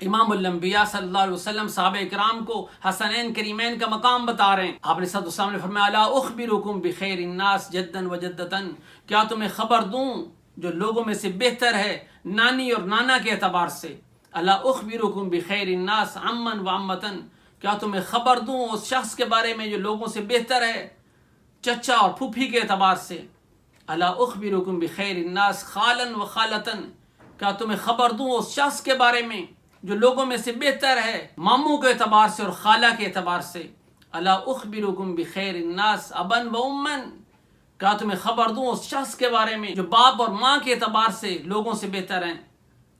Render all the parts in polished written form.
امام الانبیاء صلی اللہ علیہ وسلم صحابہ اکرام کو حسنین کریمین کا مقام بتا رہے ہیں۔ آپ علیہ السلام نے فرمایا الا اخبرکم بخیر الناس جدا و جدتاً، کیا تمہیں خبر دوں جو لوگوں میں سے بہتر ہے نانی اور نانا کے اعتبار سے۔ الا اخبرکم بخیر الناس عما و عمتاً، کیا تمہیں خبر دوں اس شخص کے بارے میں جو لوگوں سے بہتر ہے چچا اور پھوپھی کے اعتبار سے۔ الا اخبرکم بخیر الناس خالا و خالتاً، کیا تمہیں خبر دوں اس شخص کے بارے میں جو لوگوں میں سے بہتر ہے ماموں کے اعتبار سے اور خالہ کے اعتبار سے۔ الا اخبرکم بخیر الناس ابا و اما، کیا تمہیں خبر دوں اس شخص کے بارے میں جو باپ اور ماں کے اعتبار سے لوگوں سے بہتر ہیں۔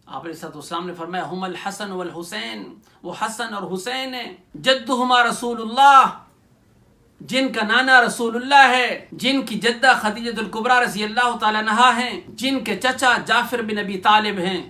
آپ علیہ السلام نے فرمایا ہم الحسن والحسین، وہ حسن اور حسین ہیں، جدہما رسول اللہ، جن کا نانا رسول اللہ ہے، جن کی جدہ خدیجہ الکبریٰ رضی اللہ تعالی عنہا ہیں، جن کے چچا جعفر بن ابی طالب ہیں،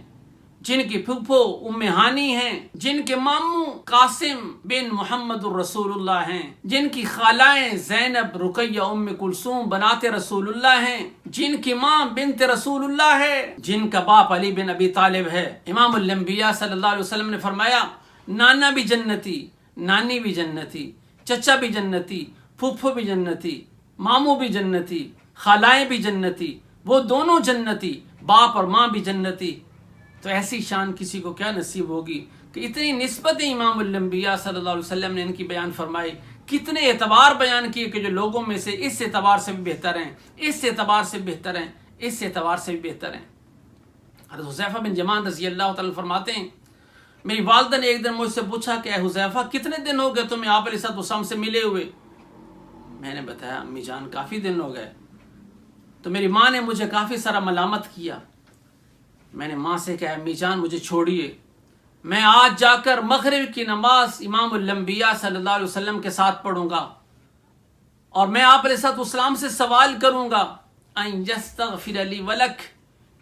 جن کی پھپھو ام ہانی ہیں، جن کے ماموں قاسم بن محمد الرسول اللہ ہیں، جن کی خالائیں زینب رقیہ ام کلثوم بنات رسول اللہ ہیں، جن کی ماں بنت رسول اللہ ہے، جن کا باپ علی بن ابی طالب ہے۔ امام الانبیاء صلی اللہ علیہ وسلم نے فرمایا نانا بھی جنتی، نانی بھی جنتی، چچا بھی جنتی، پھپھو بھی جنتی، ماموں بھی جنتی، خالائیں بھی جنتی، وہ دونوں جنتی، باپ اور ماں بھی جنتی۔ تو ایسی شان کسی کو کیا نصیب ہوگی کہ اتنی نسبتیں امام الانبیاء صلی اللہ علیہ وسلم نے ان کی بیان فرمائی، کتنے اعتبار بیان کیے کہ جو لوگوں میں سے اس اعتبار سے بھی بہتر ہیں، اس اعتبار سے بہتر ہیں، اس اعتبار سے بھی بہتر ہیں۔ حضرت حذیفہ بن یمان رضی اللہ تعالیٰ فرماتے ہیں میری والدہ نے ایک دن مجھ سے پوچھا کہ اے حذیفہ کتنے دن ہو گئے تمہیں آپ علیہ السلام سے ملے ہوئے؟ میں نے بتایا امی جان کافی دن ہو گئے۔ تو میری ماں نے مجھے کافی سارا ملامت کیا۔ میں نے ماں سے کہا امی جان مجھے چھوڑیے، میں آج جا کر مغرب کی نماز امام الانبیاء صلی اللہ علیہ وسلم کے ساتھ پڑھوں گا اور میں آپ علیہ السلام سے سوال کروں گا ان یستغفر لی ولک،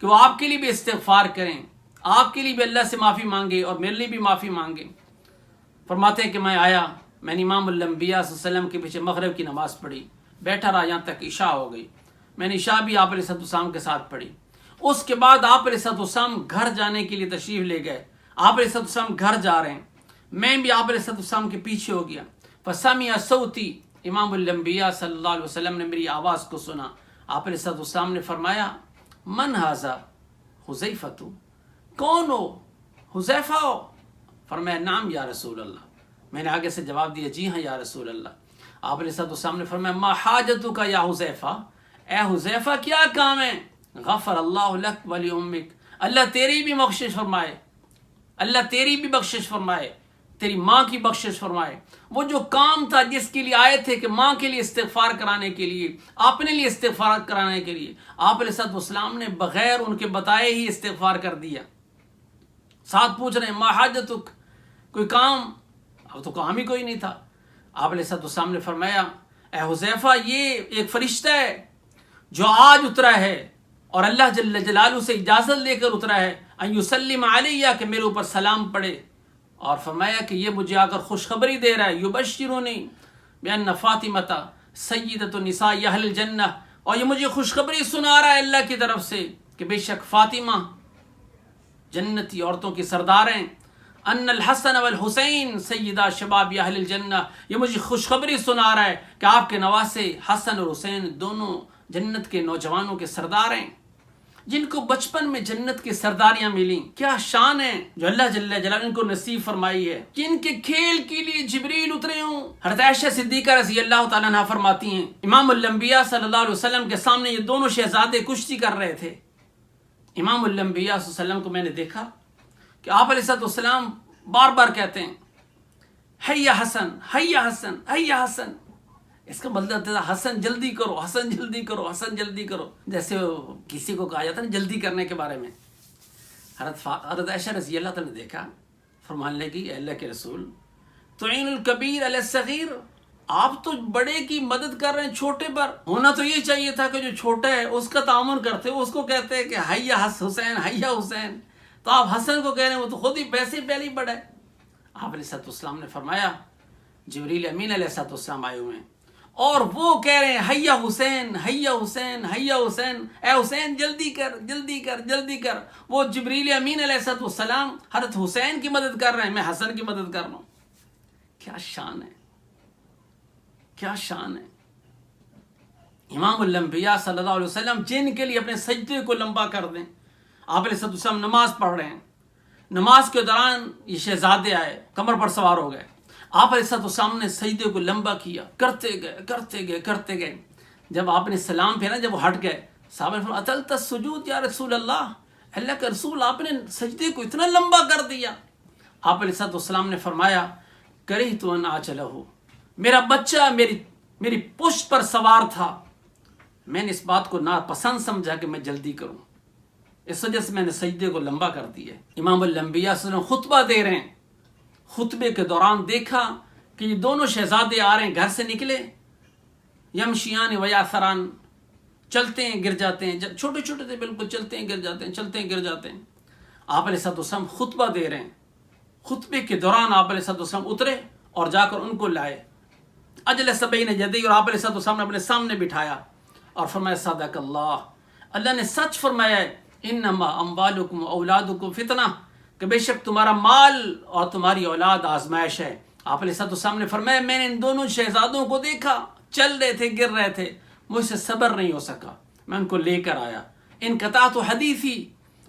کہ وہ آپ کے لیے بھی استغفار کریں، آپ کے لیے بھی اللہ سے معافی مانگے اور میرے لیے بھی معافی مانگے۔ فرماتے ہیں کہ میں آیا، میں نے امام الانبیاء صلی اللہ علیہ وسلم کے پیچھے مغرب کی نماز پڑھی، بیٹھا رہا یہاں تک عشاء ہو گئی۔ میں نے عشاء بھی آپ علیہ السلام کے ساتھ پڑھی۔ اس کے بعد آپ علیہ السلام گھر جانے کے لیے تشریف لے گئے، آپ علیہ السلام گھر جا رہے ہیں، میں بھی آپ علیہ السلام کے پیچھے ہو گیا۔ فسمع صوتی، امام الانبیاء صلی اللہ علیہ وسلم نے میری آواز کو سنا۔ آپ علیہ السلام نے فرمایا من ھذا حذیفۃ، کون ہو؟ حذیفہ ہو؟ فرمایا نعم یا رسول اللہ۔ میں نے آگے سے جواب دیا جی ہاں یا رسول اللہ۔ آپ علیہ السلام نے فرمایا ما حاجتک یا حذیفہ، اے حذیفہ کیا کام ہے؟ غفر اللہ لک ولی امک، اللہ تیری بھی بخشش فرمائے، اللہ تیری بھی بخشش فرمائے، تیری ماں کی بخشش فرمائے۔ وہ جو کام تھا جس کے لیے آئے تھے کہ ماں کے لیے استغفار کرانے کے لیے، اپنے لیے استغفار کرانے کے لیے، آپ علیہ السلام نے بغیر ان کے بتائے ہی استغفار کر دیا۔ ساتھ پوچھ رہے ہیں ما حاجتک، کوئی کام؟ اب تو کام ہی کوئی نہیں تھا۔ آپ علیہ السلام نے فرمایا اے حذیفہ یہ ایک فرشتہ ہے جو آج اترا ہے اور اللہ جل جلالہ سے اجازت لے کر اترا ہے ان یسلم علیہ، کہ میرے اوپر سلام پڑھے، اور فرمایا کہ یہ مجھے آ کر خوشخبری دے رہا ہے یبشرونی بان فاطمۃ سیدۃ نساء اہل الجنہ، اور یہ مجھے خوشخبری سنا رہا ہے اللہ کی طرف سے کہ بے شک فاطمہ جنتی عورتوں کی سردار ہیں، ان الحسن والحسین سیدہ شباب اہل الجنہ، یہ مجھے خوشخبری سنا رہا ہے کہ آپ کے نواسے حسن اور حسین دونوں جنت کے نوجوانوں کے سردار ہیں، جن کو بچپن میں جنت کی سرداریاں ملیں۔ کیا شان ہے جو اللہ جل جلالہ ان کو نصیب فرمائی ہے، جن کے کھیل کے لیے جبریل اترے ہوں۔ حضرت عائشہ صدیقہ رضی اللہ تعالیٰ عنہا فرماتی ہیں امام الانبیاء صلی اللہ علیہ وسلم کے سامنے یہ دونوں شہزادے کشتی کر رہے تھے۔ امام الانبیاء صلی اللہ علیہ وسلم کو میں نے دیکھا کہ آپ علیہ السلام بار بار کہتے ہیں حیا حسن حیا حسن حیا حسن، اس کا مطلب ہے حسن جلدی کرو، حسن جلدی کرو، حسن جلدی کرو، جیسے کسی کو کہا جاتا ہے نا جلدی کرنے کے بارے میں۔ حضرت عائشہ رضی اللہ تعالیٰ نے دیکھا، فرمان لگی اے اللہ کے رسول تعین الکبیر علی الصغیر، آپ تو بڑے کی مدد کر رہے ہیں چھوٹے پر، ہونا تو یہ چاہیے تھا کہ جو چھوٹا ہے اس کا تعاون کرتے، اس کو کہتے ہیں کہ حیا حسین حیا حسین، تو آپ حسن کو کہہ رہے ہیں وہ تو خود ہی پیسے پہلے ہی بڑا ہے۔ آپ علیہ السلام نے فرمایا جبریل امین علیہ السلام آئے ہوئے ہیں اور وہ کہہ رہے ہیں حیا حسین حیا حسین حیا حسین، اے حسین جلدی کر جلدی کر جلدی کر۔ وہ جبریل امین علیہ السلام حضرت حسین کی مدد کر رہے ہیں، میں حسن کی مدد کر رہا ہوں۔ کیا شان ہے، کیا شان ہے۔ امام الانبیاء صلی اللہ علیہ وسلم جن کے لیے اپنے سجدے کو لمبا کر دیں، آپ علیہ السلام نماز پڑھ رہے ہیں، نماز کے دوران یہ شہزادے آئے، کمر پر سوار ہو گئے، آپ علیہ السلام نے سجدے کو لمبا کیا، کرتے گئے کرتے گئے کرتے گئے۔ جب آپ نے سلام پھیرا، جب وہ ہٹ گئے، صحابہ نے فرمایا اطلت السجود یا رسول اللہ، اللہ کے رسول آپ نے سجدے کو اتنا لمبا کر دیا۔ آپ علیہ السلام نے فرمایا کرہت ان اعجلہ، میرا بچہ میری پشت پر سوار تھا، میں نے اس بات کو ناپسند سمجھا کہ میں جلدی کروں، اس وجہ سے میں نے سجدے کو لمبا کر دیا۔ امام الانبیاء صلی اللہ علیہ وسلم خطبہ دے رہے ہیں، خطبے کے دوران دیکھا کہ یہ دونوں شہزادے آ رہے ہیں، گھر سے نکلے، یمشیان ویاثران، چلتے ہیں گر جاتے ہیں، چھوٹے چھوٹے تھے بالکل، چلتے ہیں گر جاتے ہیں، چلتے ہیں گر جاتے ہیں۔ آپ علیہ السلام خطبہ دے رہے ہیں، خطبے کے دوران آپ علیہ السلام اترے اور جا کر ان کو لائے، اجلس بین یدیہ، اور آپ علیہ السلام نے اپنے سامنے بٹھایا اور فرمایا صدق اللہ، اللہ نے سچ فرمایا ہے، انما اموالکم اولادکم فتنہ، کہ بے شک تمہارا مال اور تمہاری اولاد آزمائش ہے۔ آپ علیہ السلام نے فرمایا میں نے ان دونوں شہزادوں کو دیکھا، چل رہے تھے گر رہے تھے، مجھ سے صبر نہیں ہو سکا، میں ان کو لے کر آیا، انقطعت حدیثی،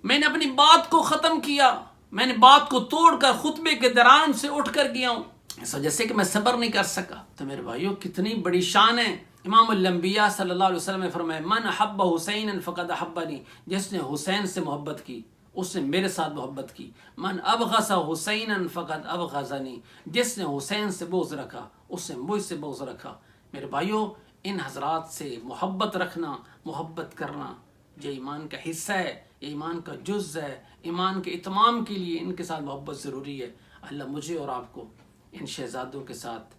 میں نے اپنی بات کو ختم کیا، میں نے بات کو توڑ کر خطبے کے دوران سے اٹھ کر گیا ہوں، اس وجہ سے کہ میں صبر نہیں کر سکا۔ تو میرے بھائیوں کتنی بڑی شان ہے۔ امام الانبیاء صلی اللہ علیہ وسلم نے فرمایا من احب حسینا فقد احبنی، جس نے حسین سے محبت کی اس نے میرے ساتھ محبت کی، من ابغض حسینا فقد ابغضنی، جس نے حسین سے بغض رکھا اس نے مجھ سے بغض رکھا۔ میرے بھائیوں ان حضرات سے محبت رکھنا، محبت کرنا یہ ایمان کا حصہ ہے، یہ ایمان کا جز ہے، ایمان کے اتمام کے لیے ان کے ساتھ محبت ضروری ہے۔ اللہ مجھے اور آپ کو ان شہزادوں کے ساتھ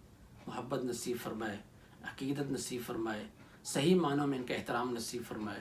محبت نصیب فرمائے، عقیدت نصیب فرمائے، صحیح معنوں میں ان کا احترام نصیب فرمائے۔